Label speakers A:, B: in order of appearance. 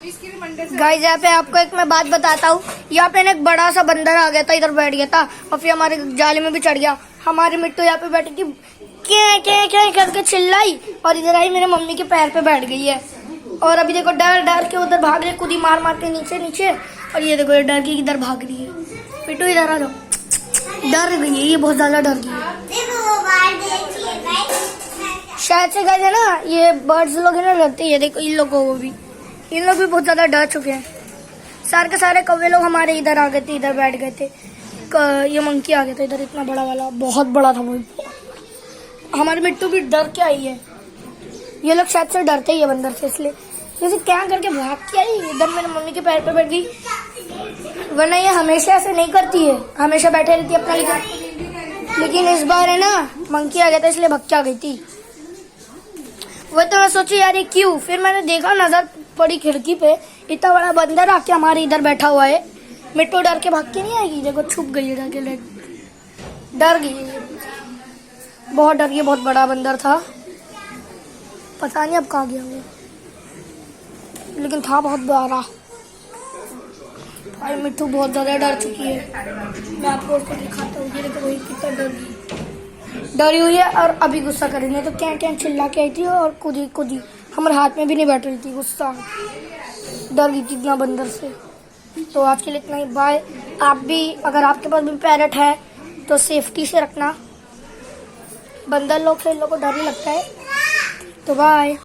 A: Guys यहाँ पे आपको एक मैं बात बताता हूँ। यहाँ पे ना एक बड़ा सा बंदर आ गया था, इधर बैठ गया था और फिर हमारे जाले में भी चढ़ गया। हमारी मिट्टू यहाँ पे बैठी थी, क्या करके चिल्लाई और इधर आई मेरे मम्मी के पैर पे बैठ गई है। और अभी देखो डर डर के उधर भाग रही, खुद ही मार मार के नीचे नीचे। और ये देखो ये डर के इधर भाग रही है। मिट्टू इधर आ जाओ, डर गई है, ये बहुत ज्यादा डर गई है। शायद से गाइस है ना, ये बर्ड्स लोग है ना डरते हैं। देखो इन लोगों को भी, इन लोग भी बहुत ज्यादा डर चुके हैं। सारे के सारे कौवे लोग हमारे इधर आ गए थे, इधर बैठ गए थे। ये मंकी आ गया था इधर, इतना बड़ा वाला, बहुत बड़ा था वो। हमारी मिट्टू भी डर के आई है। ये लोग शायद से डरते ही है बंदर से, इसलिए जैसे क्या करके भाग के आई इधर मेरे मम्मी के पैर पे बैठ गई। वरना ये हमेशा ऐसे नहीं करती है, हमेशा बैठे रहती है अपना। लेकिन इस बार है ना मंकी आ गया था इसलिए भग के आ गई थी। वो तो मैं सोची यार ये क्यों, फिर मैंने देखा नजर पड़ी खिड़की पे, इतना बड़ा बंदर आके हमारे इधर बैठा हुआ है। मिट्टू डर के भाग के नहीं आएगी, देखो छुप गई है, डर गई है, बहुत डर गई। बहुत बड़ा बंदर था, पता नहीं अब कहाँ गया वो, लेकिन था बहुत बड़ा। भाई मिट्टू बहुत ज्यादा डर चुकी है। मैं आपको उसको दिखाता हूँ, ये देखो वही कितना डरी हुई है। और अभी गुस्सा करेंगे तो क्या चिल्ला के आई थी और खुद ही हमारे हाथ में भी नहीं बैठ रही थी, गुस्सा डर गई थी इतना बंदर से। तो आज के लिए इतना ही, बाय। आप भी अगर आपके पास भी पैरट है तो सेफ्टी से रखना, बंदर लोग से इन लोग को डर ही लगता है। तो बाय।